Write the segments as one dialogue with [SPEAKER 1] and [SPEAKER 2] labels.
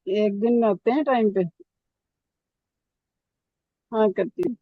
[SPEAKER 1] ایک دن میں ہوتے ہیں ٹائم پہ؟ ہاں کرتی ہوں۔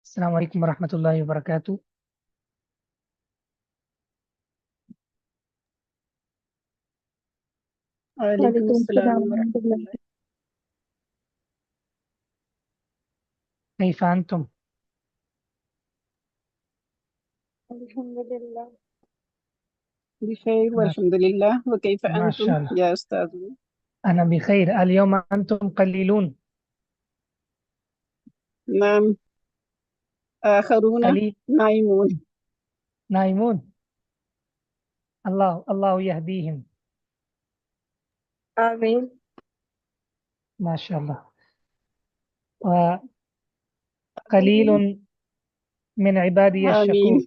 [SPEAKER 2] السلام علیکم ورحمۃ اللہ وبرکاتہ.
[SPEAKER 1] وعلیکم
[SPEAKER 3] وعلیکم
[SPEAKER 1] السلام
[SPEAKER 3] السلام ورحمۃ
[SPEAKER 1] ورحمۃ
[SPEAKER 3] اللہ.
[SPEAKER 1] اللہ۔
[SPEAKER 2] کیف انتم؟
[SPEAKER 3] الحمد للہ.
[SPEAKER 1] بخیر والحمد للہ، وکیف انتم
[SPEAKER 2] ماشاء اللہ.
[SPEAKER 1] یا استاذ؟
[SPEAKER 2] انا بخیر. اليوم انتم قلیلون.
[SPEAKER 1] نام آخرون
[SPEAKER 2] قلیل
[SPEAKER 1] نائمون۔
[SPEAKER 2] نائمون. اللہ یهدیہم.
[SPEAKER 3] آمین.
[SPEAKER 2] ماشاء اللہ. وقلیل من عبادی
[SPEAKER 1] آمین۔
[SPEAKER 2] الشکور.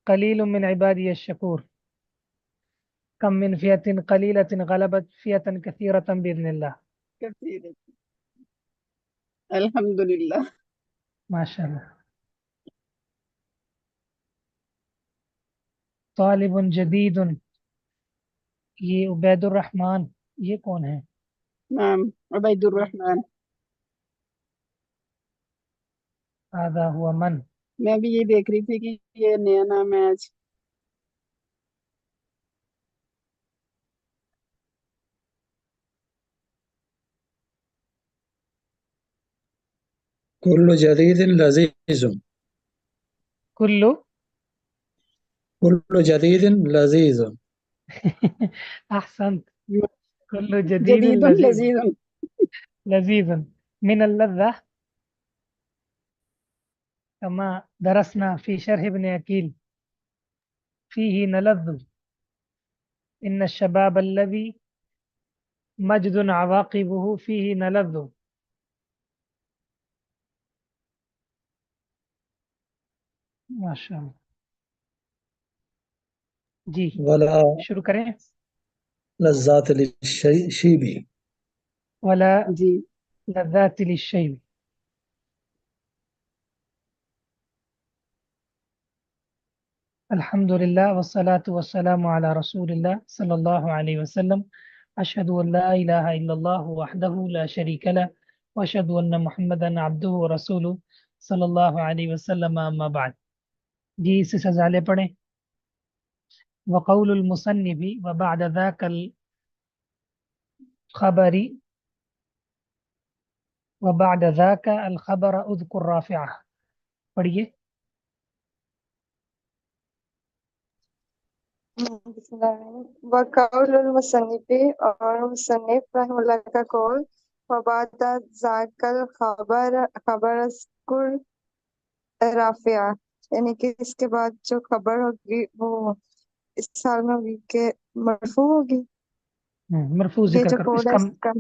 [SPEAKER 2] قلیل من عبادی الشکور. कम मिन फियतिन कलीलतिन गलबत फियतन कसीरतन बिइज़निल्लाह।
[SPEAKER 1] كثير. الحمد لله.
[SPEAKER 2] माशाल्लाह। तालिबुन जदीदुन, ये उबैदुर रहमान, ये कौन है?
[SPEAKER 1] نعم عبيد الرحمن.
[SPEAKER 2] हादा हुआ मन।
[SPEAKER 1] मैं भी ये देख रही थी कि ये नया नाम है आज.
[SPEAKER 4] كل جديد لذيذ.
[SPEAKER 2] कुल्लु
[SPEAKER 4] كل جديد لذيذ.
[SPEAKER 2] अहसन। कुल्लु जदीद
[SPEAKER 1] جديد
[SPEAKER 2] लजीज,
[SPEAKER 1] لذيذ.
[SPEAKER 2] लजीज मिन अल्लज़्ज़ा, कमा दरसना फी शरह इब्न अकील फीही नलज़्ज़ु इन्न शबाब अल्लज़ी मजदुन अवाक़िबुहु फीही नलज़्ज़ु। माशाअल्लाह। जी
[SPEAKER 4] ولا
[SPEAKER 2] शुरू करें।
[SPEAKER 4] لذات للشيب.
[SPEAKER 2] वला
[SPEAKER 1] जी.
[SPEAKER 2] लज़्ज़ाति लिश्शैब। अल्हम्दुलिल्लाह वस्सलातु वस्सलामु अला रसूलिल्लाह सल्लल्लाहु अलैहि वसल्लम। अशहदु अन ला इलाहा इल्लल्लाह वहदहु ला शरीका लह व अशहदु अन्ना मुहम्मदन अब्दुहु व रसूलुहु सल्लल्लाहु अलैहि वसल्लम, अम्मा बाद। जी इससे सजाले पढ़ें। वक़ौलुल मुसन्निफ़ि व बअद ज़ाकल खबरी व बअद ज़ाका अल खबर उज़कुर राफ़िअह। पढ़िए।
[SPEAKER 3] वक़ौलुल मुसन्निफ़ि, और मुसन्निफ़ रहमतुल्लाह का कौल, वबाद ज़ाकल खबर अज़कुर राफ़िया, यानी कि इसके बाद जो खबर होगी वो इस साल में होगी कि मरफू होगी।
[SPEAKER 2] मरफू
[SPEAKER 3] ये
[SPEAKER 2] जिक्र
[SPEAKER 3] जो
[SPEAKER 2] करो,
[SPEAKER 3] कौल है इसका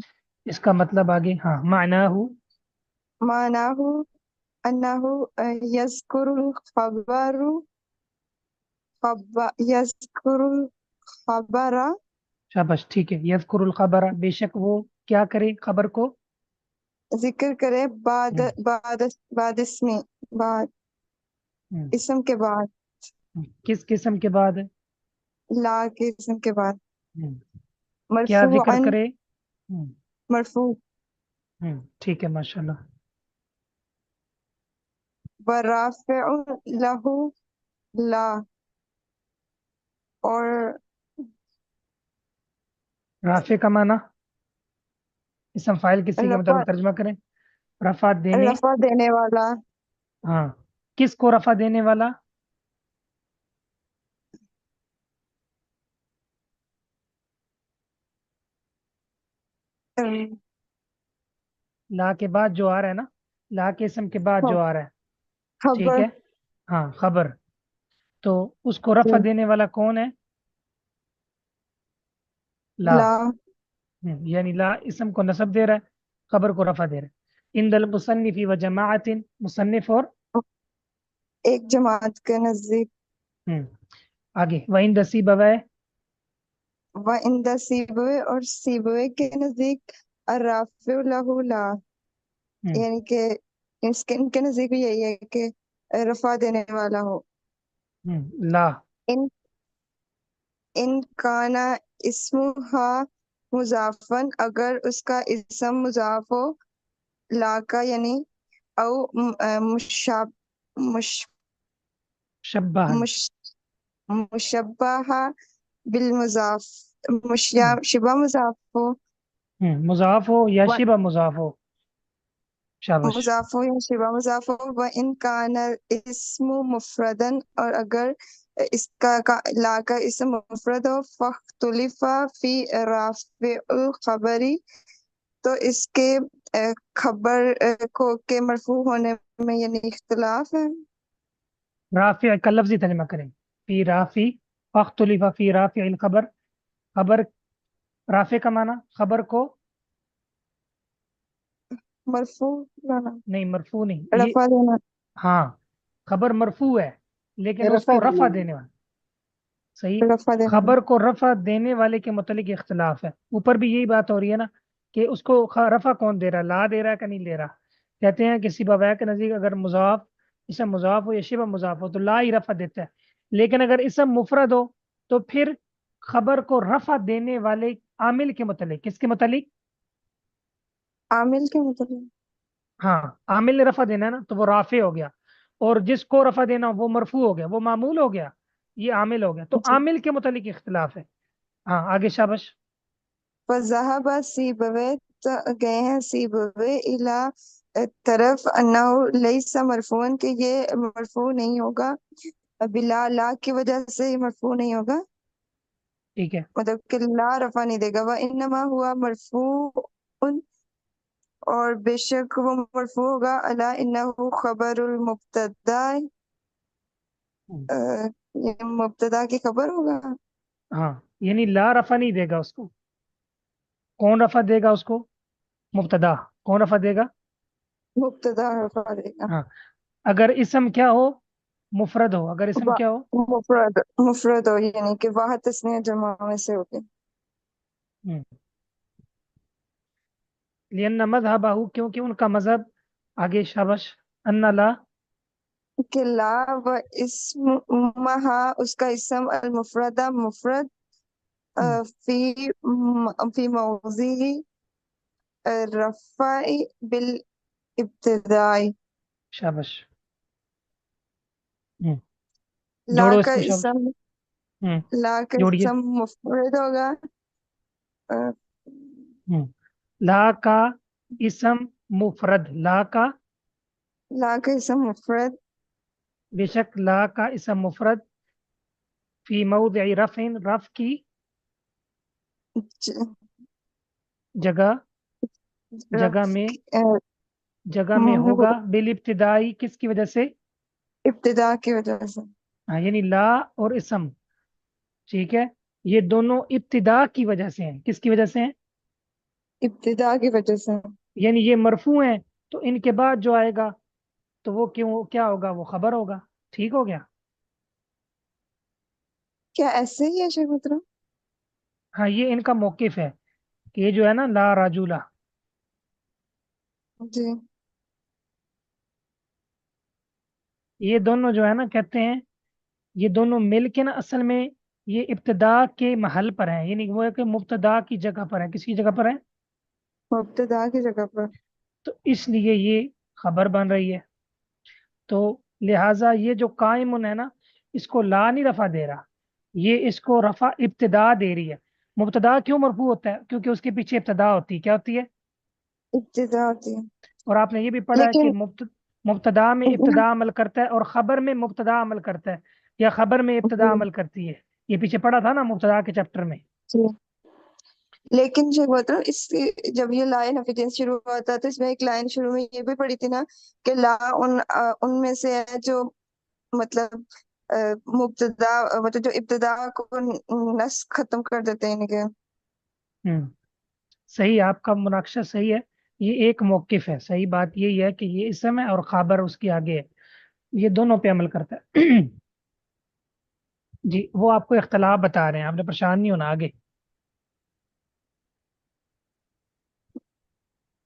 [SPEAKER 2] इसका मतलब आगे। हाँ, मानाहु
[SPEAKER 3] मानाहु अन्नहु यज़कुरुल खबरु यज़कुरुल खबरा,
[SPEAKER 2] शाबाश, ठीक है। यज़कुरुल खबरा, बेशक वो क्या करे, खबर को
[SPEAKER 3] जिक्र करे बाद
[SPEAKER 2] हम्म,
[SPEAKER 3] बाद बाद इसमें बाद
[SPEAKER 2] हम्म,
[SPEAKER 3] इसम के बाद,
[SPEAKER 2] किस किस्म के बाद है?
[SPEAKER 3] ला के इसम के बाद,
[SPEAKER 2] हम्म, क्या जिक्र
[SPEAKER 3] मरफूअन,
[SPEAKER 2] करे?
[SPEAKER 3] मरफू,
[SPEAKER 2] ठीक है, माशाल्लाह।
[SPEAKER 3] व राफ़िउन लहू ला, और
[SPEAKER 2] राफे का माना, इसम फाइल किसी के
[SPEAKER 3] रफा
[SPEAKER 2] मुताबिक तर्जुमा करें। रफा देने।
[SPEAKER 3] रफा देने वाला,
[SPEAKER 2] हाँ, किसको रफा देने वाला? ला के बाद जो आ रहा है ना, ला के इसम के बाद जो आ रहा है, ठीक
[SPEAKER 3] खबर,
[SPEAKER 2] है। हाँ, खबर। तो उसको रफा देने वाला कौन है? ला।
[SPEAKER 3] ला,
[SPEAKER 2] यानी ला इसम को नसब दे रहा है, खबर को रफा दे रहा है। इंदल मुसन्निफी व जमाअतिन, मुसन्निफ और
[SPEAKER 3] एक जमात के नजदीक,
[SPEAKER 2] हम्म, आगे वहीं सीबवे,
[SPEAKER 3] व इंदा सीबवे, और सीबवे के नजदीक अर्राफिउ लहू ला, यानी कि इसके इनके नजदीक भी यही है कि रफा देने वाला हो।
[SPEAKER 2] ला।
[SPEAKER 3] इन इन काना इस्मुहा मुजाफन, अगर उसका इसम मुजाफ हो, ला का यानी, औ मुशाब मुश
[SPEAKER 2] शब्बाहन।
[SPEAKER 3] मुश मुशब्बहा बिल मुजाफ, मुशिया
[SPEAKER 2] हम्म,
[SPEAKER 3] शिबा मुजाफ हो,
[SPEAKER 2] मुजाफ हो या
[SPEAKER 3] व
[SPEAKER 2] शिबा मुजाफ हो। शाबाश।
[SPEAKER 3] मुजाफ हो या शिबा मुजाफ हो, व इन काना इस्मु मुफरदन, और अगर इसका ला का इसम मुफरद हो, फख्तुलिफा फी राफिउल खबरी, तो इसके खबर को के मरफू होने में यानी इख्तिलाफ है।
[SPEAKER 2] राफी का लफ्जी तर्जमा करें। फी राफी, अख्तुलिफा फी राफी अल खबर। खबर, राफे का माना खबर को,
[SPEAKER 3] मरफू लाना,
[SPEAKER 2] नहीं मरफू नहीं ये।
[SPEAKER 3] रफा देना,
[SPEAKER 2] हाँ, खबर मरफू है लेकिन
[SPEAKER 1] रफा
[SPEAKER 2] उसको
[SPEAKER 1] देने
[SPEAKER 2] रफा
[SPEAKER 1] वाला.
[SPEAKER 2] देने वाला, صحیح.
[SPEAKER 3] رفع دینے والا.
[SPEAKER 2] خبر کو رفع دینے والے کے متعلق اختلاف ہے. اوپر بھی یہی بات ہو رہی ہے نا کہ اس کو رفع کون دے رہا ہے, لا دے رہا ہے کہ نہیں دے رہا. کہتے ہیں کہ سیبا وے کے نزدیک اگر مضاف اسم مضاف ہو یا شبہ مضاف ہو تو لا ہی رفع دیتا ہے. لیکن اگر اسم مفرد ہو تو پھر خبر کو رفع دینے والے عامل کے متعلق, کس کے متعلق؟
[SPEAKER 3] عامل کے مطلب.
[SPEAKER 2] ہاں, عامل نے رفع دینا ہے نا تو وہ رافع ہو گیا, اور جس کو رفع دینا وہ مرفوع ہو گیا, وہ معمول ہو گیا, یہ عامل ہو گیا. تو
[SPEAKER 3] جی.
[SPEAKER 2] عامل کے متعلق اختلاف ہے. ہاں آگے شابش.
[SPEAKER 3] فذهب سیبوے گئے ہیں سیبوے الا طرف انہ لیس مرفون کہ یہ مرفوع نہیں ہوگا بلا لا کی وجہ سے یہ مرفوع نہیں ہوگا,
[SPEAKER 2] ٹھیک ہے.
[SPEAKER 3] مطلب کہ لا رفع نہیں دے گا. وانما ہوا مرفوع اور بے شک وہ مرفوع ہوگا الا انہ خبر المبتدا, یہ مبتدا کی خبر ہوگا.
[SPEAKER 2] ہاں یعنی لا رفع نہیں دے گا اس کو. کون رفع دے گا اس کو؟ مبتدا. کون رفع دے گا؟
[SPEAKER 3] مبتدا رفع دے گا.
[SPEAKER 2] ہاں, اگر اسم کیا ہو؟ مفرد ہو. اگر اسم کیا ہو؟
[SPEAKER 3] مفرد ہو یعنی کہ واحد تسنیہ جمع میں سے ہوگی.
[SPEAKER 2] ہم. لأن مذہبہ, کیونکہ ان کا مذہب. آگے شابش. ان لا
[SPEAKER 3] کہ لا و اسمہا اس کا اسم المفردہ مفرد
[SPEAKER 2] ہم.
[SPEAKER 3] فی موضع رفع بالابتداء.
[SPEAKER 2] شابش. ہم.
[SPEAKER 3] لا
[SPEAKER 2] جوڑو اس
[SPEAKER 3] کا
[SPEAKER 2] کو شابش.
[SPEAKER 3] اسم
[SPEAKER 2] ہم.
[SPEAKER 3] لا کا
[SPEAKER 2] جوڑیے.
[SPEAKER 3] اسم مفرد ہوگا.
[SPEAKER 2] ہم. لا کا اسم مفرد. لا کا
[SPEAKER 3] لا کا اسم مفرد
[SPEAKER 2] بے شک لا کا اسم مفرد فی موضع رفع, رف کی
[SPEAKER 3] ج-
[SPEAKER 2] جگہ جگہ
[SPEAKER 3] رف
[SPEAKER 2] میں جگہ میں ہوگا بالابتدائی. کس کی وجہ سے؟
[SPEAKER 3] ابتدا کی وجہ سے.
[SPEAKER 2] ہاں یعنی لا اور اسم, ٹھیک ہے, یہ دونوں ابتدا کی وجہ سے ہیں. کس کی وجہ سے ہیں؟
[SPEAKER 3] ابتدا کی وجہ سے.
[SPEAKER 2] یعنی یہ مرفوع ہیں تو ان کے بعد جو آئے گا تو وہ کیا ہوگا؟ وہ خبر ہوگا. ٹھیک ہو گیا.
[SPEAKER 3] کیا ایسے ہی ہے شیخ مطلب؟
[SPEAKER 2] ہاں یہ ان کا موقف ہے کہ یہ جو ہے نا لا راجولا,
[SPEAKER 3] جی.
[SPEAKER 2] یہ دونوں جو ہے نا کہتے ہیں یہ دونوں مل کے نا اصل میں یہ ابتدا کے محل پر ہیں. یعنی وہ ہے کہ مبتدا کی جگہ پر ہے. کس کی جگہ پر ہے؟
[SPEAKER 3] مبتدا کی جگہ پر.
[SPEAKER 2] تو اس لیے یہ خبر بن رہی ہے. تو لہٰذا یہ جو قائم ہے نا اس کو لا نہیں رفع دے رہا, یہ اس کو رفع ابتدا دے رہی ہے. مبتدا کیوں مرفوع ہوتا ہے؟ کیونکہ اس کے پیچھے ابتدا ہوتی ہے. کیا ہوتی ہے؟
[SPEAKER 3] ابتدا ہوتی ہے.
[SPEAKER 2] اور آپ نے یہ بھی پڑھا ہے کہ
[SPEAKER 3] لیکن
[SPEAKER 2] مبتدا میں ابتدا عمل کرتا ہے اور خبر میں مبتدا عمل کرتا ہے, یا خبر میں ابتدا عمل کرتی ہے. یہ پیچھے پڑھا تھا نا مبتدا کے چیپٹر میں.
[SPEAKER 3] جی. لیکن جو مطلب اس جب یہ لائن افیڈینس شروع ہوا تھا تو اس میں ایک لائن شروع میں یہ بھی پڑھی تھی نا کہ لا ان میں سے ہے جو مطلب مبتدا مطلب جو ابتدا کو نس ختم کر دیتے ہیں کہ
[SPEAKER 2] ہوں صحیح, آپ کا مناقشہ صحیح ہے. یہ ایک موقف ہے. صحیح بات یہی ہے کہ یہ اسم ہے اور خبر اس کی آگے ہے, یہ دونوں پہ عمل کرتا ہے. جی وہ آپ کو اختلاف بتا رہے ہیں, آپ نے پریشان نہیں ہونا. آگے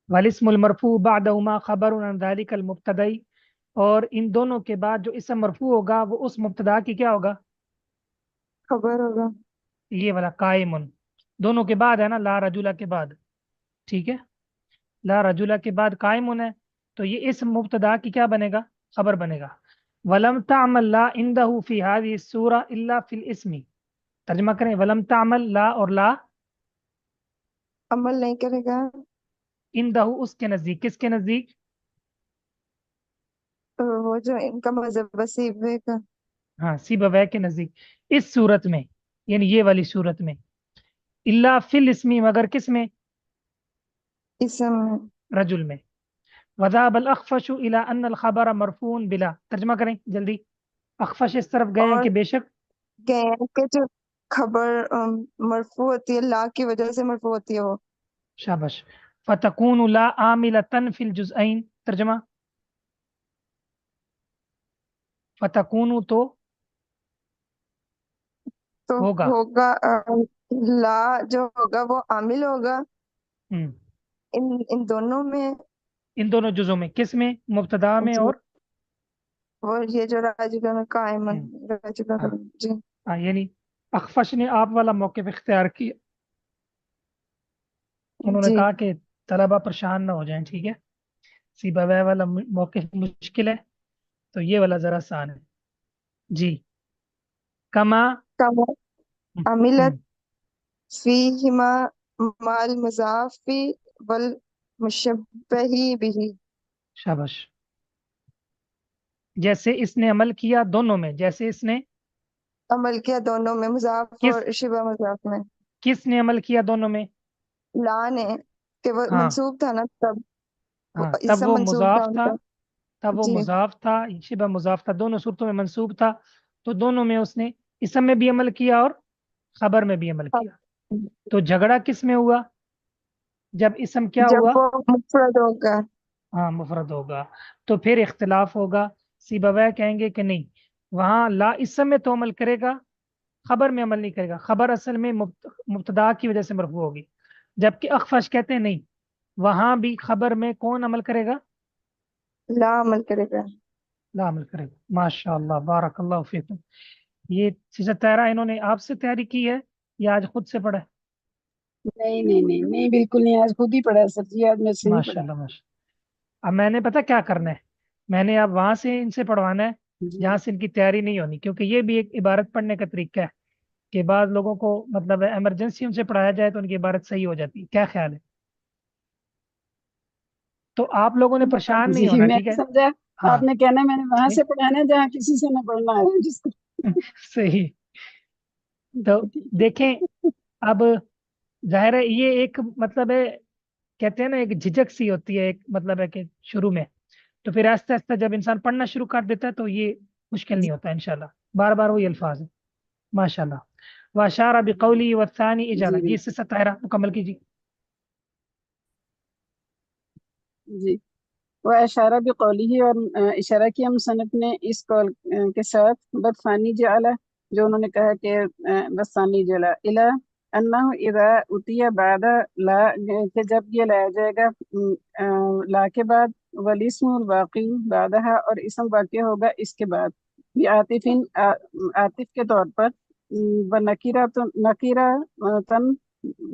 [SPEAKER 2] والاسم المرفوع بعدهما خبر عن ذلك المبتدئی, اور ان دونوں کے بعد جو اسم مرفوع ہوگا وہ اس مبتدا کی کیا ہوگا؟
[SPEAKER 3] خبر ہوگا.
[SPEAKER 2] یہ والا قائم, دونوں کے بعد ہے نا, لا رجولہ کے بعد. ٹھیک ہے, لا رجولہ کے بعد قائم ہے تو یہ اسم مبتدا کی کیا بنے گا؟ خبر بنے گا. ولم تعمل لا عنده في هذه السورة الا في الاسم. ترجمہ کریں, ولم تعمل لا اور لا
[SPEAKER 3] عمل نہیں کرے گا
[SPEAKER 2] عنده اس کے نزدیک. کس کے نزدیک؟
[SPEAKER 3] وہ جو ان کا مذہب وسیبے کا.
[SPEAKER 2] ہاں سیبویہ کے نزدیک اس صورت میں, یعنی یہ والی صورت میں. الا فی الاسم, مگر کس میں؟
[SPEAKER 3] اسم
[SPEAKER 2] رجل میں. وذهب الاخفش الى ان الخبر مرفوع بلا. ترجمہ کریں جلدی. اخفش اس طرف گئے ہیں
[SPEAKER 3] اور
[SPEAKER 2] کہ بے شک
[SPEAKER 3] گئے ہیں کہ جو خبر مرفوع ہوتی ہے لا کی وجہ سے مرفوع ہوتی ہے وہ.
[SPEAKER 2] شابش. فتكون لا عاملة في الجزئين. ترجمہ فتكون تو
[SPEAKER 3] तो
[SPEAKER 2] होगा।
[SPEAKER 3] होगा ला जो होगा वो आमिल होगा
[SPEAKER 2] हम्म,
[SPEAKER 3] इन दोनों में।
[SPEAKER 2] इन दोनों जुजों में, किस में? मुब्तदा में
[SPEAKER 3] जी,
[SPEAKER 2] और
[SPEAKER 3] और ये जो राजुलन कायमन
[SPEAKER 2] हम्म, हाँ
[SPEAKER 3] राजुलन जी
[SPEAKER 2] हाँ, यानी अखफश ने आप वाला मौक़िफ़ इख्तियार किया। उन्होंने
[SPEAKER 3] जी
[SPEAKER 2] कहा कि तलबा परेशान ना हो जाएं, ठीक है, सीबा वाला मौक़िफ़ मुश्किल है, तो ये वाला ज़रा आसान है। जी, कमा।
[SPEAKER 3] कमा
[SPEAKER 2] हम्म,
[SPEAKER 3] अमिलत
[SPEAKER 2] हम्म,
[SPEAKER 3] फीहिमा माल मुजाफी वल मुशब्बही बिही।
[SPEAKER 2] शाबाश। जैसे इसने अमल किया दोनों में, जैसे इसने
[SPEAKER 3] अमल किया दोनों में, मुजाफ
[SPEAKER 2] किस
[SPEAKER 3] और शिबा मुजाफ में।
[SPEAKER 2] किसने अमल किया दोनों में?
[SPEAKER 3] ला ने कि वो
[SPEAKER 2] हाँ
[SPEAKER 3] मंसूब था ना तब, वो
[SPEAKER 2] हाँ, तब
[SPEAKER 3] इसम
[SPEAKER 2] वो
[SPEAKER 3] मंसूब था
[SPEAKER 2] मुजाफ था,
[SPEAKER 3] उनका।
[SPEAKER 2] तब वो
[SPEAKER 3] जी
[SPEAKER 2] मुजाफ था, शिबा मुजाफ था, दोनों सूरतों में मंसूब था। तो दोनों में उसने इसम में भी अमल किया और खबर में भी अमल
[SPEAKER 3] अब
[SPEAKER 2] किया। तो झगड़ा किस में हुआ? जब इसम क्या
[SPEAKER 3] जब
[SPEAKER 2] हुआ?
[SPEAKER 3] वो मुफरद होगा।
[SPEAKER 2] हाँ, मुफरद होगा। तो फिर इख्तिलाफ होगा। सिबवै कहेंगे कि नहीं, वहाँ ला इसम में तो अमल करेगा, खबर में अमल नहीं करेगा, खबर असल में मुब्तदा की वजह से मरफू होगी। जबकि अखफश कहते हैं नहीं, वहाँ भी खबर में कौन अमल करेगा?
[SPEAKER 3] ला अमल करेगा।
[SPEAKER 2] ला अमल करेगा। माशाअल्लाह, बारकल्लाहु फीकुम। ये चीज़ें तैयारा इन्होंने आपसे तैयारी की है या आज खुद से पढ़ा है?
[SPEAKER 1] नहीं नहीं नहीं नहीं, बिल्कुल नहीं, आज खुद ही पढ़ा सर जी, आज मेरे से नहीं पढ़ा।
[SPEAKER 2] माशाअल्लाह माशा। अब मैंने पता क्या करना है, मैंने अब वहां से इनसे पढ़वाना है
[SPEAKER 1] जी
[SPEAKER 2] जहाँ से इनकी तैयारी नहीं होनी, क्योंकि ये भी एक इबारत पढ़ने का तरीका है कि बाद लोगों को मतलब इमरजेंसी उनसे पढ़ाया जाए तो उनकी इबारत सही हो जाती है। क्या ख्याल है? तो आप लोगों ने परेशान नहीं
[SPEAKER 1] जी,
[SPEAKER 2] होना, ठीक
[SPEAKER 1] मैंने
[SPEAKER 2] है?
[SPEAKER 1] समझा
[SPEAKER 2] हाँ,
[SPEAKER 1] आपने कहना मैंने वहां
[SPEAKER 2] नहीं,
[SPEAKER 1] से पढ़ाना है जहाँ किसी से न पढ़ना है जिसको।
[SPEAKER 2] सही। तो
[SPEAKER 1] ठीक
[SPEAKER 2] देखें, अब जाहिर है ये एक मतलब है, कहते हैं ना, एक झिझक सी होती है, एक मतलब है कि शुरू में, तो फिर आहिस्ता आहिस्ता जब इंसान पढ़ना शुरू कर देता है तो ये मुश्किल नहीं होता इंशाल्लाह। बार बार वही अल्फाज है। माशाल्लाह। वाशारा बिकौली वसानी इजारा,
[SPEAKER 1] जी
[SPEAKER 2] जी इससे सतायरा मुकम्मल कीजिए।
[SPEAKER 1] जी। वह इशारा भी कौली ही, और इशारा किया मुसन्निफ ने इस कौल के साथ, बदफानी जला, जो उन्होंने कहा कि बदफानी जला इला अन्नहु इदा उतिया बादा ला, कि जब ये लाया जाएगा ला के बाद, वलिस्मुल बाकी बादहा, और इसम वाक़िय होगा इसके बाद, भी आतिफिन आतिफ के तौर पर, व नकीरा तुन नकीरा तन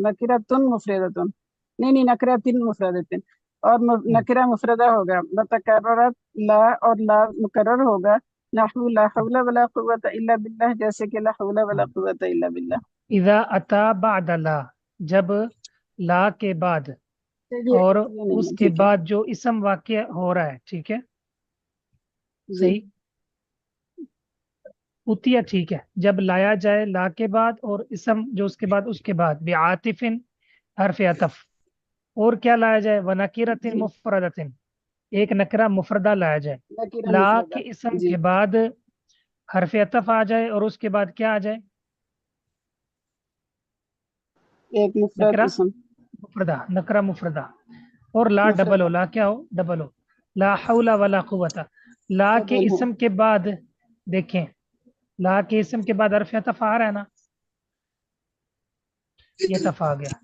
[SPEAKER 1] नकीरा तुन मुफरदतुन, नहीं नहीं, नकरा तिन मुफरदतुन, और
[SPEAKER 2] हम्म,
[SPEAKER 1] नकिरा मुफरदा होगा, मतकर्ररत ला, और ला मुकर्रर होगा, नहू ला हौला वला कुव्वता इल्ला बिल्लाह, जैसे कि ला हौला वला
[SPEAKER 2] हाँ।
[SPEAKER 1] कुव्वता इल्ला बिल्लाह।
[SPEAKER 2] इदा अता बाद ला, जब ला के बाद
[SPEAKER 1] चलिए
[SPEAKER 2] और
[SPEAKER 1] ये नहीं है,
[SPEAKER 2] उसके
[SPEAKER 1] ठीक है।
[SPEAKER 2] बाद जो इसम वाक़िय हो रहा है, ठीक है,
[SPEAKER 1] जी
[SPEAKER 2] सही। उतिया, ठीक है, जब लाया जाए ला के बाद और इसम जो उसके बाद भी आतिफिन, हरफ अतफ, और क्या लाया जाए, व नकीरतिन
[SPEAKER 1] जी,
[SPEAKER 2] मुफरदतिन, एक नकरा मुफरदा लाया जाए।
[SPEAKER 1] नकीरा
[SPEAKER 2] ला के
[SPEAKER 1] मुफरदा।
[SPEAKER 2] इसम
[SPEAKER 1] जी,
[SPEAKER 2] के बाद हरफ अतफ आ जाए और उसके बाद क्या आ जाए?
[SPEAKER 1] एक मुफरद
[SPEAKER 2] नकरा
[SPEAKER 1] इसम,
[SPEAKER 2] मुफरदा, नकरा मुफरदा। और ला डबल हो,
[SPEAKER 1] मुफरदा
[SPEAKER 2] ला क्या हो, डबल हो। ला हौला वला कुव्वता, ला के
[SPEAKER 1] डबल हो।
[SPEAKER 2] इसम के बाद, देखें, ला के इसम के बाद हरफ अतफ आ रहा है ना, ये तफ आ गया।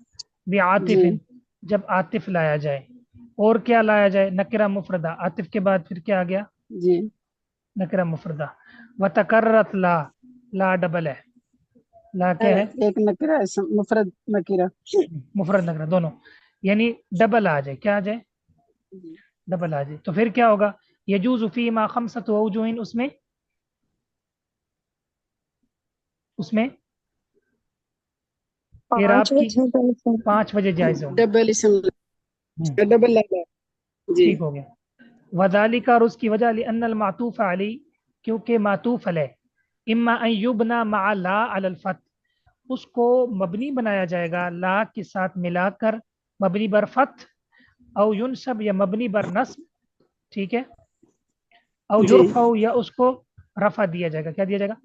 [SPEAKER 2] भी
[SPEAKER 1] जी
[SPEAKER 2] आतिफिन, जब आतिफ लाया जाए और क्या लाया जाए, नकरा मुफरदा, आतिफ के बाद फिर क्या आ गया,
[SPEAKER 1] जी,
[SPEAKER 2] नकरा मुफरदा। व तकर्रत ला, ला डबल है, ला क्या है,
[SPEAKER 1] एक नकीरा इसम, मुफरद नकीरा।
[SPEAKER 2] मुफरद नकरा दोनों, यानी डबल आ जाए, क्या आ जाए,
[SPEAKER 1] जी।
[SPEAKER 2] डबल आ जाए। तो फिर क्या होगा, यजूज़ फी मा खमसतु औजुहिन, उसमें उसमें
[SPEAKER 3] पांच
[SPEAKER 2] एराब की
[SPEAKER 3] बजे का इसम।
[SPEAKER 2] 5 बजे जायज होंगे।
[SPEAKER 1] डबल इसम,
[SPEAKER 2] हम्म,
[SPEAKER 1] डबल लगा। जी
[SPEAKER 2] ठीक हो गया। वदालिका, और उसकी वजह लिअन्नल मातूफ अली, क्योंकि मातूफ अलैह, इम्मा अन युबना मा ला अलल फत, उसको मबनी बनाया जाएगा ला के साथ मिलाकर, मबनी बर फत, औ युनसब, या मबनी बर नस्ब, ठीक है, औ
[SPEAKER 1] जी,
[SPEAKER 2] युरफउ, या उसको रफा दिया जाएगा, क्या दिया जाएगा,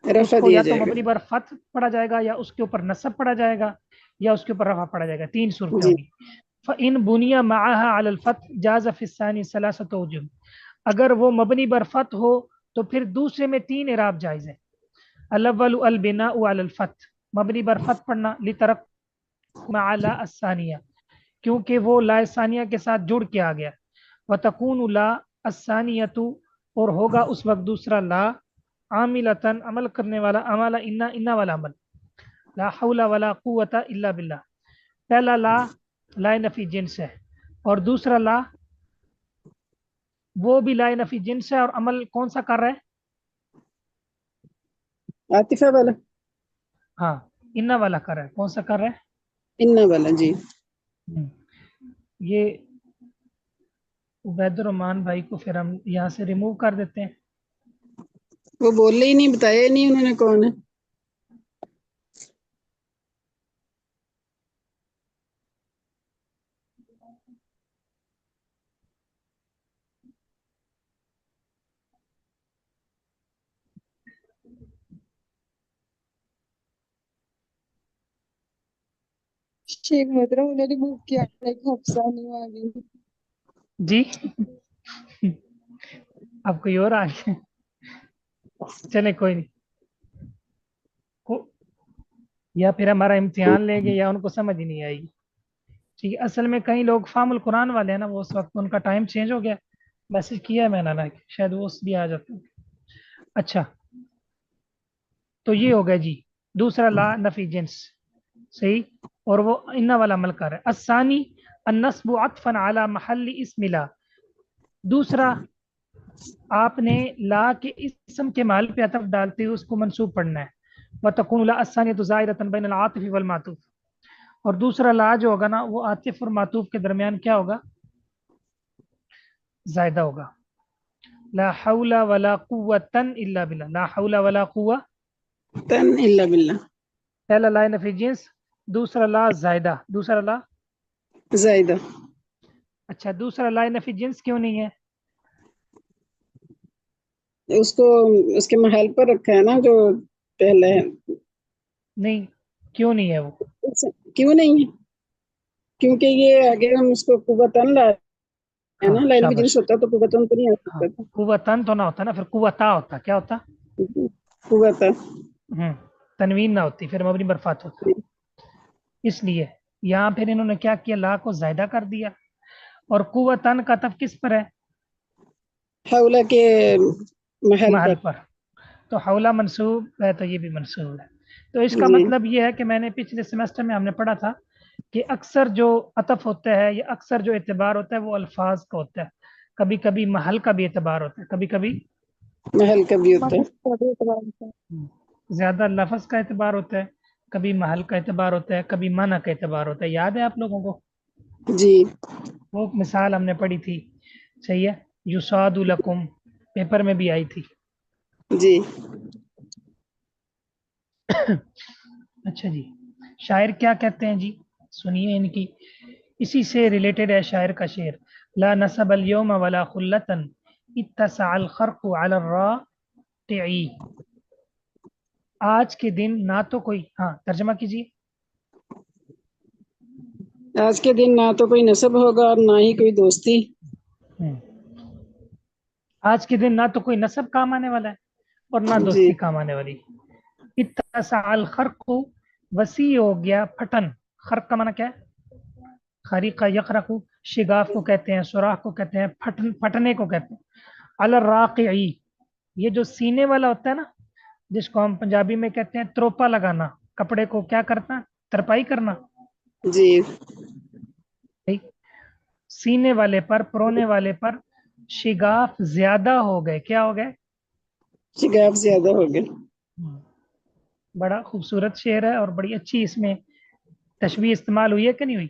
[SPEAKER 1] रफा
[SPEAKER 2] उसको
[SPEAKER 1] दिया
[SPEAKER 2] या तो
[SPEAKER 1] जाएगा।
[SPEAKER 2] मबनी बर फत पढ़ा जाएगा, या उसके ऊपर नसब पढ़ा जाएगा, या उसके ऊपर रफा पढ़ा जाएगा, 3 सूरतें
[SPEAKER 1] जी
[SPEAKER 2] होंगी। फ़इन बुनिया माहा अलल फत जाज़ फ़िस्सानी सलासत वजुह, अगर वो मबनी बर फत हो तो फिर दूसरे में 3 इराब जायज़ है। अल-अव्वलु अल-बिनाउ अल अल-फथ, मबनी बर फथ पढ़ना, लितरक मअला अस्सानिया, क्योंकि वो ला सानिया के साथ जुड़ के आ गया। व तकून ला अस्सानियतु, और होगा उस वक्त दूसरा ला, आमिलतन अमल करने वाला, अमला इन्ना इन्ना वाला अमल, ला हौला वला कुव्वता इल्ला बिल्लाह। पहला ला ला नफी जिन्स है, और दूसरा ला वो भी ला नफी जिन्स है, और अमल कौन सा कर रहा है?
[SPEAKER 1] आतिफा वाला,
[SPEAKER 2] हाँ, इन्ना वाला कर रहा है। कौन सा कर रहा है?
[SPEAKER 1] इन्ना वाला जी।
[SPEAKER 2] ये उबैदुर रहमान भाई को फिर हम यहाँ से रिमूव कर देते हैं।
[SPEAKER 1] वो बोले ही नहीं, बताया ही नहीं उन्होंने कौन है।
[SPEAKER 3] शेख मोहतरम उन्होंने रिमूव किया, एक हफ्सा नहीं आ गई।
[SPEAKER 2] जी अब कोई और आ गया? चले कोई नहीं, या फिर हमारा इम्तिहान लेंगे या उनको समझ ही नहीं आएगी। ठीक है, असल में कई लोग फामुल कुरान वाले हैं ना, वो उस वक्त उनका टाइम चेंज हो गया, मैसेज किया है मैंने ना, शायद वो भी आ जाते हैं। अच्छा, तो ये हो गया जी दूसरा ला नफी जिन्स, सही, और वो इन्ना वाला अमल कर रहा है। अस्सानी अन्नस्बु अत्फन अला महल्ली इस्मिला, दूसरा आपने ला के इस्म के महल पे अतफ डालते हुए उसको मंसूब पढ़ना है। व तकून ला अस्सानियतु ज़ाइदतन बैन अल आतिफ़ वल मातूफ, और दूसरा ला जो होगा ना वो आतिफ और मातूफ के दरमियान क्या होगा? ज़ायदा होगा। ला हौला वला कुव्वतन इल्ला बिल्लाह, ला हौला वला कुव्वा,
[SPEAKER 1] तन इल्ला बिल्ला,
[SPEAKER 2] पहला ला नफी जिन्स, दूसरा ला ज़ायदा, दूसरा ला।
[SPEAKER 1] जायदा।
[SPEAKER 2] अच्छा, दूसरा ला नफी जिन्स क्यों नहीं है?
[SPEAKER 1] उसको उसके महल पर रखा है ना जो पहले है।
[SPEAKER 2] नहीं, क्यों नहीं है वो?
[SPEAKER 1] क्यों नहीं है? क्योंकि ये आगे हम उसको कुव्वतन ला है
[SPEAKER 2] हाँ
[SPEAKER 1] ना, लाइन भी
[SPEAKER 2] शाबाश,
[SPEAKER 1] जिन्स होता तो कुव्वतन तो नहीं आ
[SPEAKER 2] हाँ,
[SPEAKER 1] सकता था।
[SPEAKER 2] कुव्वतन तो ना होता ना, फिर कुव्वता होता, क्या होता?
[SPEAKER 1] कुव्वता।
[SPEAKER 2] तनवीन ना होती, फिर मबनी बरफात होता। इसलिए यहाँ फिर इन्होंने क्या किया, ला को ज़ायदा कर दिया, और कुव्वतन का तफ किस पर है?
[SPEAKER 1] हौला के महल
[SPEAKER 2] महल
[SPEAKER 1] पर।
[SPEAKER 2] पर। तो हौला मंसूब है, तो ये भी मंसूब है। तो इसका
[SPEAKER 1] जी
[SPEAKER 2] मतलब ये है कि मैंने पिछले सेमेस्टर में हमने पढ़ा था कि अक्सर जो अतफ होता है या अक्सर जो एतबार होता है वो अल्फाज का होता है, कभी कभी महल का भी एतबार होता है, कभी कभी
[SPEAKER 1] महल का भी होता है।
[SPEAKER 3] मतलब तभी एतबार से
[SPEAKER 2] ज्यादा लफ्ज का एतबार होता है, कभी महल का एतबार होता है, कभी माना का एतबार होता है। याद है आप लोगों को?
[SPEAKER 1] जी
[SPEAKER 2] वो मिसाल हमने पढ़ी थी, सही है, युसादु लकुम, पेपर में भी आई थी।
[SPEAKER 1] जी।
[SPEAKER 2] अच्छा जी, शायर क्या कहते हैं जी, सुनिए इनकी, इसी से रिलेटेड है शायर का शेर। ला नसब अल यौम वला खुल्लतन इत्तसा अल खर्क़ु अला राटिई, आज के दिन ना तो कोई, हाँ तर्जमा कीजिए।
[SPEAKER 1] आज के दिन ना तो कोई नसब होगा और ना ही कोई दोस्ती।
[SPEAKER 2] आज के दिन ना तो कोई नसब काम आने वाला है और ना
[SPEAKER 1] जी
[SPEAKER 2] दोस्ती काम आने वाली। इत्तसा अल खर्क़ु, वसी हो गया फटन, खर्क का माना क्या है? खरीका यखरकू, शिगाफ को कहते हैं, सुराख को कहते हैं, फटने को कहते हैं। अल राक़ई, ये जो सीने वाला होता है ना, जिसको हम पंजाबी में कहते हैं त्रोपा लगाना, कपड़े को क्या करना, तरपाई करना,
[SPEAKER 1] जी।
[SPEAKER 2] ठीक? सीने वाले पर, परोने वाले पर शिगाफ ज्यादा हो गए, क्या हो गए?
[SPEAKER 1] शिगाफ ज्यादा हो गए।
[SPEAKER 2] बड़ा खूबसूरत शेर है और बड़ी अच्छी इसमें तशबीह इस्तेमाल हुई है कि नहीं हुई?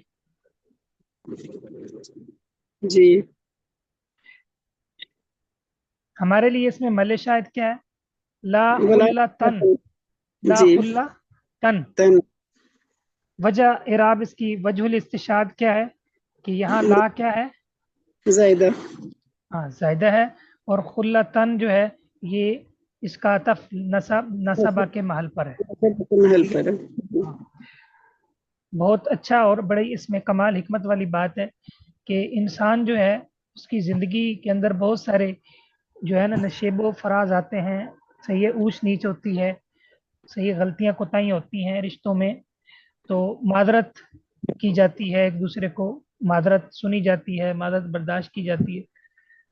[SPEAKER 1] जी
[SPEAKER 2] हमारे लिए इसमें मले शायद क्या है? ला
[SPEAKER 1] वला
[SPEAKER 2] खुल्ला तन, ला
[SPEAKER 1] जी
[SPEAKER 2] खुल्ला तन।
[SPEAKER 1] तन
[SPEAKER 2] वजह इराब इसकी वजहुल इस्तिशाद क्या है कि यहाँ ला क्या है?
[SPEAKER 1] जायदा।
[SPEAKER 2] हाँ जायदा है, और खुल्ला तन जो है ये इसका तफ नसबा के महल पर है।
[SPEAKER 1] महल
[SPEAKER 2] ठीक है,
[SPEAKER 1] पर है।
[SPEAKER 2] हाँ, बहुत अच्छा, और बड़ी इसमें कमाल हिकमत वाली बात है कि इंसान जो है उसकी ज़िंदगी के अंदर बहुत सारे जो है ना नशेबो फराज आते हैं, सही है, ऊंच नीच होती है, صحیح، غلطیاں کوتاہیاں ہوتی ہیں رشتوں میں، تو معذرت کی جاتی ہے، ایک دوسرے کو معذرت سنی جاتی ہے، معذرت برداشت کی جاتی ہے،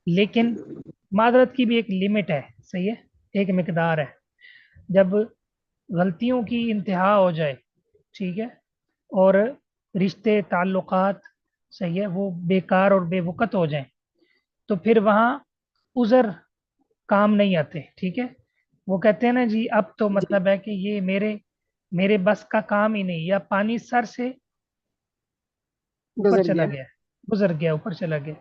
[SPEAKER 2] لیکن معذرت کی بھی ایک لمٹ ہے، صحیح ہے، ایک مقدار ہے. جب غلطیوں کی انتہا ہو جائے، ٹھیک ہے، اور رشتے تعلقات، صحیح ہے، وہ بیکار اور بے وقت ہو جائیں، تو پھر وہاں عذر کام نہیں آتے. ٹھیک ہے، وہ کہتے ہیں نا جی اب تو
[SPEAKER 1] جی
[SPEAKER 2] مطلب ہے کہ یہ میرے بس کا کام ہی نہیں، یا پانی سر سے اوپر
[SPEAKER 1] گزر
[SPEAKER 2] چلا
[SPEAKER 1] گیا.
[SPEAKER 2] گیا، گزر گیا، اوپر چلا گیا.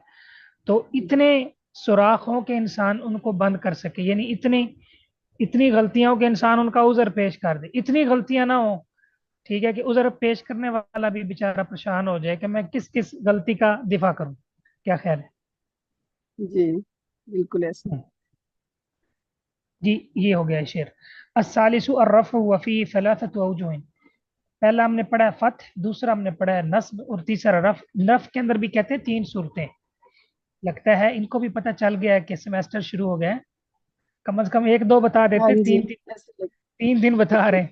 [SPEAKER 2] تو اتنے سوراخ ہوں کہ انسان ان کو بند کر سکے، یعنی اتنی غلطیاں ہوں کہ انسان ان کا عذر پیش کر دے، اتنی غلطیاں نہ ہوں، ٹھیک ہے، کہ عذر پیش کرنے والا بھی بیچارہ پریشان ہو جائے کہ میں کس غلطی کا دفاع کروں. کیا خیال
[SPEAKER 1] جی بالکل ایسا.
[SPEAKER 2] ہے؟ جی یہ ہو گیا شعر. الثالث الرفع وفی ثلاثۃ اوجہ. پہلا ہم نے پڑھا ہے فتح، دوسرا ہم نے پڑھا ہے نصب، اور تیسرا رفع. رفع کے اندر بھی کہتے ہیں 3 صورتیں. لگتا ہے ان کو بھی پتہ چل گیا ہے کہ سیمیسٹر شروع ہو گیا ہے، کم از کم 1 2 بتا
[SPEAKER 1] ہاں
[SPEAKER 2] دیتے،
[SPEAKER 1] جی
[SPEAKER 2] 3 دن بتا رہے ہیں.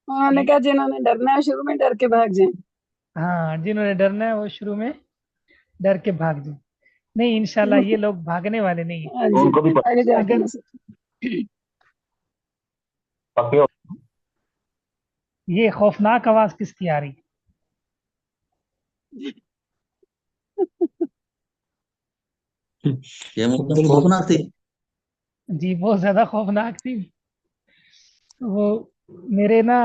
[SPEAKER 1] انہوں نے
[SPEAKER 2] ٹھیک
[SPEAKER 1] کہا
[SPEAKER 2] ہے،
[SPEAKER 1] جنہوں نے ڈرنا ہے شروع میں ڈر کے بھاگ جائیں.
[SPEAKER 2] ہاں جنہوں نے ڈرنا ہے وہ شروع میں ڈر کے بھاگ جائیں. نہیں انشاءاللہ یہ لوگ بھاگنے والے نہیں ہیں.
[SPEAKER 1] ہاں جی، آگے جا کے
[SPEAKER 2] اگر
[SPEAKER 1] نہ سیکھیں.
[SPEAKER 2] یہ خوفناک آواز کس کی آ رہی ہے؟
[SPEAKER 5] یہ مطلب خوفناک تھی.
[SPEAKER 2] جی بہت زیادہ خوفناک تھی. وہ میرے نا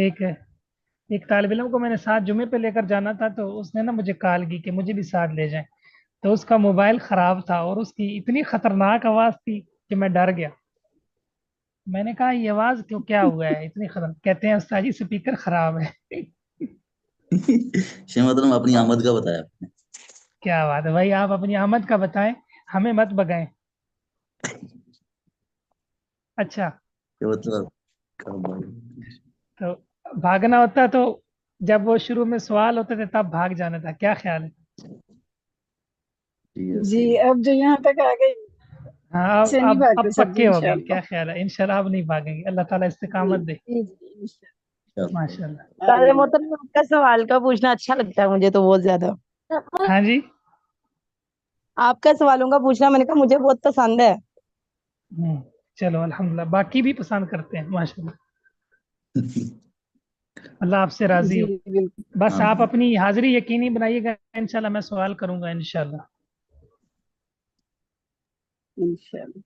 [SPEAKER 2] ایک ایک طالب علم کو میں نے ساتھ جمعے پہ لے کر جانا تھا، تو اس نے نا مجھے کال کی کہ مجھے بھی ساتھ لے جائیں. تو اس کا موبائل خراب تھا اور اس کی اتنی خطرناک آواز تھی کہ میں ڈر گیا. میں نے کہا یہ آواز کیا ہوا ہے اتنی خطرناک؟ کہتے ہیں استاد جی اسپیکر خراب ہے.
[SPEAKER 5] شیخ محترم اپنی آمد کا بتایا آپ نے.
[SPEAKER 2] کیا بات ہے بھائی، آپ اپنی آمد کا بتائیں، ہمیں مت بگائیں. اچھا،
[SPEAKER 5] کہ مطلب
[SPEAKER 2] تو بھاگنا ہوتا تو جب وہ شروع میں سوال ہوتے تھے تب بھاگ جانا تھا. کیا خیال ہے؟
[SPEAKER 1] جی اب جو یہاں تک آ گئی
[SPEAKER 2] ہاں
[SPEAKER 1] سے نہیں بھاگتے
[SPEAKER 2] اب
[SPEAKER 1] سر جی
[SPEAKER 2] پکے ہو گئے.
[SPEAKER 1] انشاءاللہ.
[SPEAKER 2] کیا خیال ہے؟ انشاءاللہ اب نہیں بھاگیں گے. اللہ تعالیٰ
[SPEAKER 1] جی
[SPEAKER 2] استقامت دے.
[SPEAKER 1] جی جی
[SPEAKER 2] ماشاء اللہ.
[SPEAKER 6] تارے
[SPEAKER 1] آمین.
[SPEAKER 6] محترم آپ کا سوال کا پوچھنا اچھا لگتا ہے مجھے تو بہت زیادہ.
[SPEAKER 2] ہاں جی.
[SPEAKER 6] آپ کا سوالوں کا پوچھنا میں نے کہا مجھے بہت پسند ہے.
[SPEAKER 2] چلو الحمدللہ، باقی بھی پسند کرتے ہیں ماشاء اللہ. اللہ آپ سے راضی
[SPEAKER 1] جی
[SPEAKER 2] ہو.
[SPEAKER 1] بالکل
[SPEAKER 2] بس آپ اپنی حاضری یقینی بنائیے گا، انشاءاللہ میں سوال کروں گا انشاءاللہ.
[SPEAKER 1] انشاءاللہ.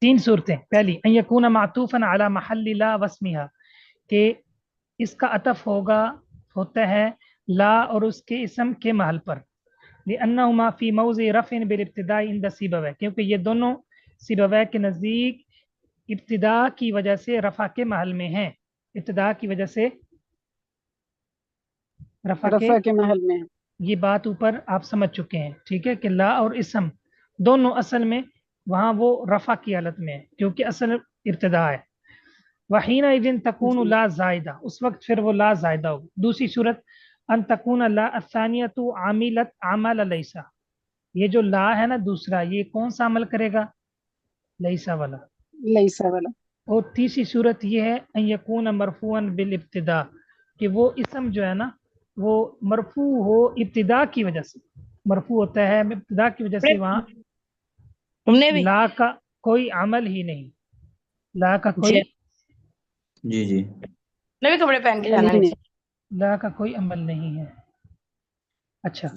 [SPEAKER 2] 3 صورتیں. پہلی ان یکون معطوفا علی محل لا واسمها، کہ اس کا عطف ہوتا ہے لا اور اس کے اسم کے محل پر. لأنہما فی موضع رفع بالابتداء عند سیبویہ، کیونکہ یہ دونوں سیبویہ کے نزدیک ابتدا کی وجہ سے رفع کے محل میں ہیں. ابتدا کی وجہ سے رفع کے،
[SPEAKER 1] رفع کے محل میں ہے.
[SPEAKER 2] یہ بات اوپر آپ سمجھ چکے ہیں. ٹھیک ہے، کہ لا اور اسم دونوں اصل میں وہاں وہ رفع کی حالت میں ہے کیونکہ اصل ابتدا ہے. وحین اذن تکون
[SPEAKER 1] جی
[SPEAKER 2] لا زائدہ، اس وقت پھر وہ لا زائدہ ہو. دوسری صورت ان تکون لا الثانیۃ عاملت عمل لیسا، یہ جو لا ہے نا دوسرا، یہ کون سا عمل کرے گا؟ لیسا والا.
[SPEAKER 1] لیسا والا.
[SPEAKER 2] اور تیسری صورت یہ ہے ان یکون مرفوعا بالابتداء، کہ وہ اسم جو ہے نا وہ مرفوع ہو ابتدا کی وجہ سے. مرفوع ہوتا ہے ابتدا کی وجہ سے، وہاں
[SPEAKER 6] تم نے بھی
[SPEAKER 2] لا کا کوئی عمل ہی نہیں، لا کا کوئی
[SPEAKER 5] جی جی
[SPEAKER 6] نے بھی کپڑے پہن کے
[SPEAKER 1] عمل
[SPEAKER 6] جانا
[SPEAKER 1] ہی
[SPEAKER 6] ہے.
[SPEAKER 1] نہیں.
[SPEAKER 2] لا کا کوئی عمل نہیں ہے. اچھا،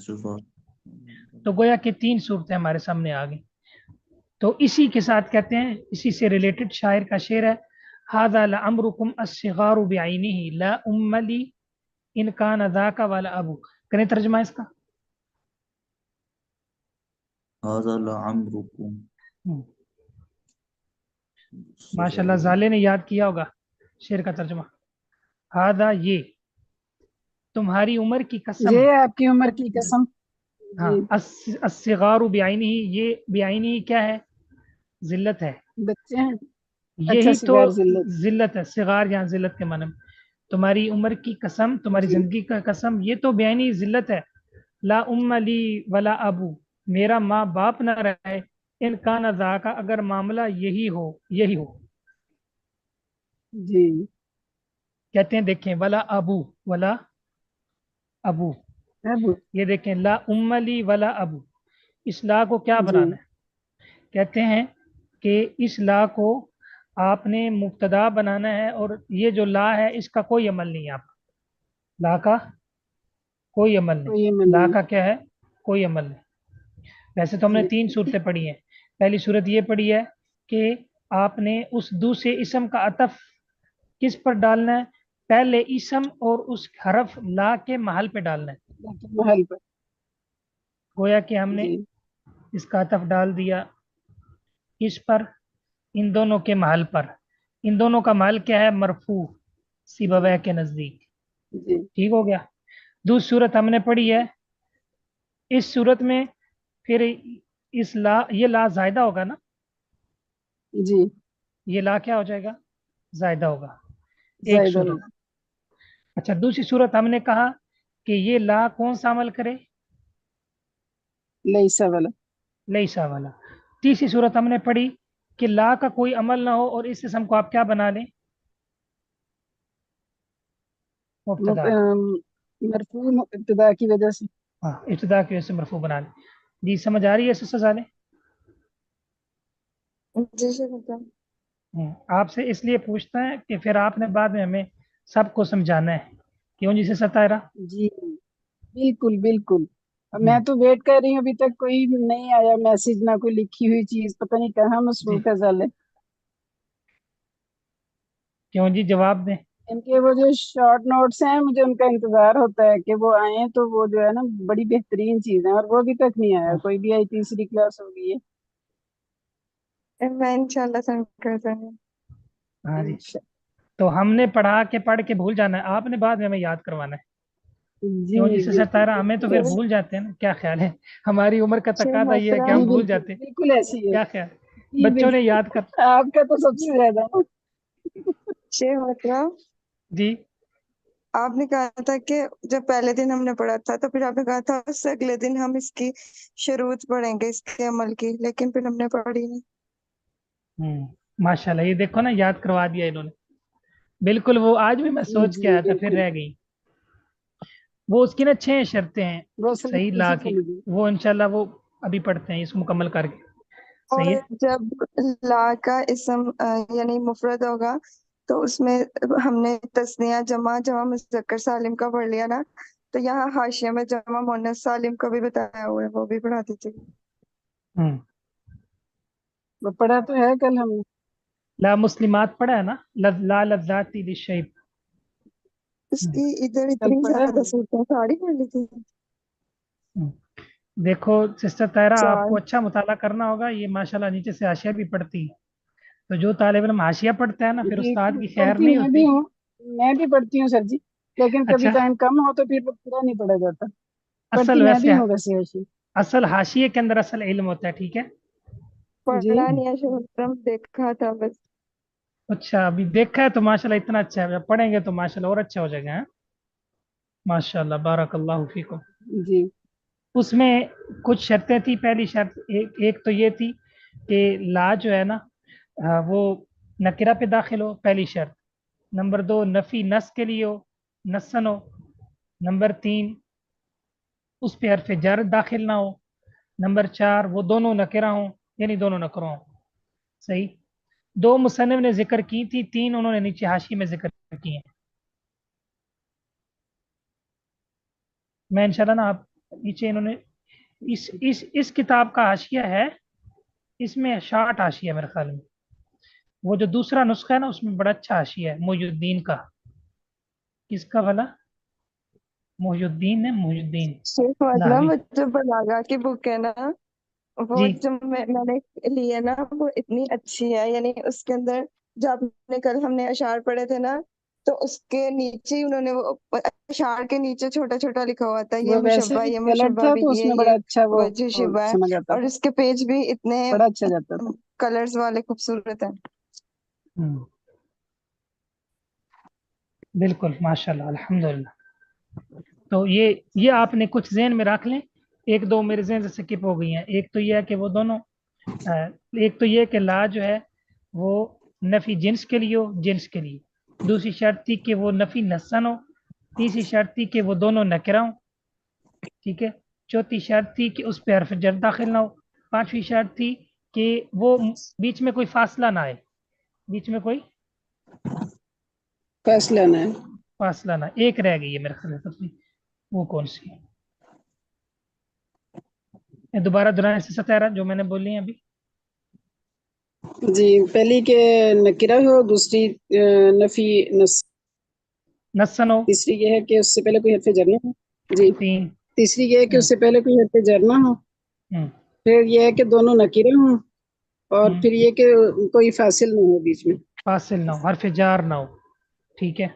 [SPEAKER 2] تو گویا کہ 3 صورتیں ہمارے سامنے آ گئی. تو اسی کے ساتھ کہتے ہیں، اسی سے ریلیٹڈ شاعر کا شعر ہے ھذا لعمرکم الصغار بعینہ لا ام لی ان کان ذاک ولا ابو. کریں ترجمہ اس کا؟
[SPEAKER 5] ھذا لعمرکم.
[SPEAKER 2] ماشاء اللہ زالے نے یاد کیا ہوگا شعر کا ترجمہ. ھذا یہ تمہاری عمر کی قسم.
[SPEAKER 1] یہ آپ کی عمر کی قسم.
[SPEAKER 2] ہاں
[SPEAKER 1] جی
[SPEAKER 2] الصغار بعینہ، یہ بعینہ کیا ہے؟ ذلت ہے.
[SPEAKER 1] بچے ہیں. اچھا
[SPEAKER 2] یہی تو
[SPEAKER 1] صغار ذلت.
[SPEAKER 2] ذلت ہے. صغار یہاں ذلت کے معنی میں. تمہاری عمر کی قسم، تمہاری
[SPEAKER 1] جی
[SPEAKER 2] زندگی کا قسم، یہ تو بیانی ذلت ہے. لا ام لی ولا ابو، میرا ماں باپ نہ رہے. ان کان ذاکا، اگر معاملہ یہی ہو.
[SPEAKER 1] जी।
[SPEAKER 2] कहते हैं, देखें, वला अबू, वला अबू,
[SPEAKER 1] अब
[SPEAKER 2] ये देखें, ला उम्मली वला अबू, इस ला को क्या
[SPEAKER 1] जी
[SPEAKER 2] बनाना है? कहते हैं कि इस ला को आपने मुब्तदा बनाना है, और ये जो ला है इसका कोई अमल नहीं है। आप ला का कोई अमल नहीं,
[SPEAKER 1] कोई अमल
[SPEAKER 2] ला
[SPEAKER 1] नहीं।
[SPEAKER 2] का क्या है? कोई अमल नहीं। वैसे तो हमने
[SPEAKER 1] जी
[SPEAKER 2] तीन सूरतें पढ़ी हैं। पहली सूरत ये पढ़ी है कि आपने उस दूसरे इसम का अतफ किस पर डालना है? पहले इसम और उस हरफ ला के महल पे डालना है।
[SPEAKER 1] महल पर।
[SPEAKER 2] गोया कि हमने
[SPEAKER 1] जी
[SPEAKER 2] इसका अतफ डाल दिया इस पर, इन दोनों के महल पर। इन दोनों का महल क्या है? मरफू,
[SPEAKER 1] जी
[SPEAKER 2] सिबवै के नजदीक।
[SPEAKER 1] जी
[SPEAKER 2] ठीक हो गया। दूसरी सूरत हमने पढ़ी है, इस सूरत में फिर इस ला, ये ला जायदा होगा ना,
[SPEAKER 1] जी।
[SPEAKER 2] ये ला क्या हो जाएगा? जायदा होगा। एक
[SPEAKER 1] जायदा
[SPEAKER 2] सूरत।
[SPEAKER 1] होगा।
[SPEAKER 2] अच्छा, दूसरी सूरत हमने कहा कि ये ला कौन सा अमल करे?
[SPEAKER 1] लईसा वाला।
[SPEAKER 2] लईसा वाला। तीसरी सूरत हमने पढ़ी कि ला का कोई अमल ना हो और इस इसम को आप क्या बना लें? मुब्तदा।
[SPEAKER 1] मरफू इब्तिदा की वजह से।
[SPEAKER 2] हाँ, इब्तिदा की वजह से मरफू बना लें। जी, समझ आ रही है सजा लें?
[SPEAKER 3] जी शेख मतलब।
[SPEAKER 2] आपसे इसलिए पूछते हैं कि फिर आपने बाद में हमें सबको समझाना है। क्यों जी से सतायरा?
[SPEAKER 1] जी बिल्कुल बिल्कुल। अब
[SPEAKER 2] हम्म,
[SPEAKER 1] मैं तो वेट कर रही हूँ, अभी तक कोई नहीं आया मैसेज, ना कोई लिखी हुई चीज, पता नहीं कहाँ
[SPEAKER 2] जी,
[SPEAKER 1] मसरूफ है साले।
[SPEAKER 2] क्यों जी, जवाब दें।
[SPEAKER 1] इनके वो जो शॉर्ट नोट्स हैं, मुझे उनका इंतजार होता है कि वो आए, तो वो जो है ना बड़ी बेहतरीन चीज है, और वो अभी तक नहीं आया।
[SPEAKER 2] हाँ,
[SPEAKER 1] कोई भी आई, तीसरी क्लास हो गई है।
[SPEAKER 3] मैं इंशाल्लाह सेंड कर दूंगी।
[SPEAKER 2] हाँ जी।
[SPEAKER 1] इंशा-
[SPEAKER 2] तो हमने पढ़ के भूल जाना है, आपने बाद में हमें याद करवाना है।
[SPEAKER 1] जी
[SPEAKER 2] क्यों जी से
[SPEAKER 1] बिल्कुल
[SPEAKER 2] सतायरा? हमें तो
[SPEAKER 1] बिल्कुल
[SPEAKER 2] फिर
[SPEAKER 1] ऐसी।
[SPEAKER 2] भूल जाते हैं ना, क्या ख्याल है? हमारी उम्र का
[SPEAKER 3] शेख
[SPEAKER 2] तकाजा ये है कि
[SPEAKER 3] मोहतरम।
[SPEAKER 2] हम
[SPEAKER 1] जी
[SPEAKER 2] भूल
[SPEAKER 1] बिल्कुल
[SPEAKER 2] जाते हैं।
[SPEAKER 1] बिल्कुल ऐसी है।
[SPEAKER 2] क्या ख्याल?
[SPEAKER 1] जी
[SPEAKER 2] बच्चों ने याद कर।
[SPEAKER 1] बिल्कुल आपका तो सबसे ज्यादा।
[SPEAKER 3] शेख मोहतरम,
[SPEAKER 2] जी,
[SPEAKER 3] आपने कहा था कि जब पहले दिन हमने पढ़ा था तो फिर आपने कहा था उससे अगले दिन हम इसकी शुरूत पढ़ेंगे इसके अमल की, लेकिन फिर हमने पढ़ी नहीं।
[SPEAKER 2] माशाल्लाह, ये देखो ना, याद करवा दिया इन्होंने। बिल्कुल, वो आज भी मैं
[SPEAKER 1] जी
[SPEAKER 2] सोच के
[SPEAKER 1] जी
[SPEAKER 2] आया था, फिर
[SPEAKER 1] बिल्कुल।
[SPEAKER 2] रह गई। वो उसकी ना 6 शर्तें हैं
[SPEAKER 1] वो असल में
[SPEAKER 2] सही ला
[SPEAKER 1] इसी से
[SPEAKER 2] की।
[SPEAKER 1] लगी।
[SPEAKER 2] वो इंशाल्लाह वो अभी पढ़ते हैं, इसको मुकम्मल करके। सही
[SPEAKER 3] और
[SPEAKER 2] है।
[SPEAKER 3] जब ला का इसम यानी मुफरद होगा तो उसमें हमने तस्निया जमा जमा मुज़क्कर सालिम का पढ़ लिया ना, तो यहाँ हाशिया में जमा मुअन्नस सालिम का भी बताया हुआ है, वो भी पढ़ा दीजिए।
[SPEAKER 2] हम्म,
[SPEAKER 1] वो पढ़ा तो है कल हमने।
[SPEAKER 2] ला मुस्लिमात पढ़ा है ना, ला लज़्ज़ाति लिश्शैब। हम्म,
[SPEAKER 3] उसकी इधर
[SPEAKER 1] कल
[SPEAKER 3] इतनी
[SPEAKER 1] पढ़ा
[SPEAKER 3] ज्यादा
[SPEAKER 1] है।
[SPEAKER 3] सूरतें सारी पढ़ ली थी।
[SPEAKER 2] देखो सिस्टर तायरा, आपको
[SPEAKER 3] चार।
[SPEAKER 2] अच्छा मुताला करना होगा। ये माशाल्लाह नीचे से हाशिया भी पढ़ती है। तो जो तालिब इल्म हाशिया पढ़ता है ना, फिर
[SPEAKER 1] जी
[SPEAKER 2] उस्ताद की खैर
[SPEAKER 1] पढ़ती
[SPEAKER 2] नहीं
[SPEAKER 1] मैं भी
[SPEAKER 2] होती।
[SPEAKER 1] हूँ। मैं भी पढ़ती हूँ सर जी, लेकिन कभी
[SPEAKER 2] अच्छा।
[SPEAKER 1] टाइम कम हो तो फिर वो पूरा नहीं पढ़ा जाता।
[SPEAKER 2] असल
[SPEAKER 1] पढ़ती मैं भी
[SPEAKER 2] वैसे,
[SPEAKER 1] हूँ वैसे ऐसी।
[SPEAKER 2] असल हाशिए के अंदर असल इल्म होता है, ठीक है।
[SPEAKER 1] जी
[SPEAKER 3] पढ़ा नहीं है शुभम, देखा था बस।
[SPEAKER 2] अच्छा, अभी देखा है तो माशाल्लाह इतना अच्छा है, जब पढ़ेंगे तो माशाल्लाह और अच्छा हो जाएगा, हैं? माशाल्लाह, बारकल्लाहु फीकुम।
[SPEAKER 1] जी
[SPEAKER 2] उसमें कुछ शर्तें थी। पहली शर्त, एक तो ये थी कि ला जो है ना, वो नकिरा पे दाखिल हो, पहली शर्त। नंबर 2, नफी नस के लिए हो, नसन हो। नंबर 3, उस पे हरफ जर दाखिल ना हो। नंबर 4, वो दोनों नकिरा हो, यानी दोनों नकरों हो। सही। दो मुसन्निफ ने जिक्र की थी, 3 उन्होंने नीचे हाशी में जिक्र की है। मैं इंशाल्लाह ना, आप नीचे इन्होंने इस किताब का हाशिया है, इसमें 60 हाशिया है मेरे ख्याल में। वो जो दूसरा नुस्खा है ना, उसमें बड़ा अच्छा हाशिया है मोहिउद्दीन का। किसका भला? मोहिउद्दीन है, मोहिउद्दीन
[SPEAKER 3] शेख मतलब
[SPEAKER 2] नाहवी।
[SPEAKER 3] वो जो बलागा की बुक है ना, वो
[SPEAKER 2] जी,
[SPEAKER 3] जो मैंने ली है ना, वो इतनी अच्छी है। यानी उसके अंदर जो आपने कल हमने अशार पढ़े थे ना, तो उसके नीचे ही उन्होंने वो अशार के नीचे छोटा छोटा लिखा हुआ था,
[SPEAKER 1] वो वैसे भी
[SPEAKER 3] ये
[SPEAKER 1] कलर
[SPEAKER 3] मुशब्बा
[SPEAKER 1] था
[SPEAKER 3] भी
[SPEAKER 1] तो
[SPEAKER 3] है,
[SPEAKER 1] उसमें बड़ा
[SPEAKER 3] ये
[SPEAKER 1] अच्छा
[SPEAKER 3] वजह
[SPEAKER 1] वो
[SPEAKER 3] शिबा है।
[SPEAKER 1] समझ आता
[SPEAKER 3] और
[SPEAKER 1] था।
[SPEAKER 3] इसके पेज भी इतने
[SPEAKER 1] बड़ा अच्छा जाता था।
[SPEAKER 3] कलर्स वाले खूबसूरत है।
[SPEAKER 2] हम्म, बिल्कुल, माशाल्लाह, अल्हम्दुलिल्लाह। तो ये आपने कुछ जहन में रख लें। एक दो मेरे जहन से स्किप हो गई हैं। एक तो ये है कि वो दोनों, एक तो ये कि ला जो है वो نفی جنس کے لیے ہو جنس کے لیے، دوسری شرط تھی کہ وہ نفی نسن ہو، تیسری شرط تھی کہ وہ دونوں نکرہ ہوں، ٹھیک ہے، چوتھی شرط تھی کہ اس پہ حرف جر داخل نہ ہو، پانچویں شرط تھی کہ وہ بیچ میں کوئی فاصلہ نہ آئے، بیچ میں کوئی
[SPEAKER 1] فیصلہ نہ ہے۔
[SPEAKER 2] فاصلہ نہ، ایک رہ گئی ہے میرے خیال میں، وہ کون سی ہے؟ دوبارہ دہرانے سے ستارہ جو میں نے بولی ہیں ابھی.
[SPEAKER 1] جی پہلی کہ نکرہ ہو، دوسری نفی
[SPEAKER 2] نسن ہو.
[SPEAKER 1] تیسری یہ ہے کہ اس سے پہلے کوئی حرف جر نہ ہو. جی
[SPEAKER 2] 3.
[SPEAKER 1] تیسری یہ ہے کہ اس سے پہلے کوئی حرف جر نہ ہو. پھر یہ ہے کہ دونوں نکرہ ہوں، اور پھر یہ کہ کوئی فاصل نہ ہو بیچ میں.
[SPEAKER 2] فاصل نہ ہو، حرف جار نہ ہو. ٹھیک ہے.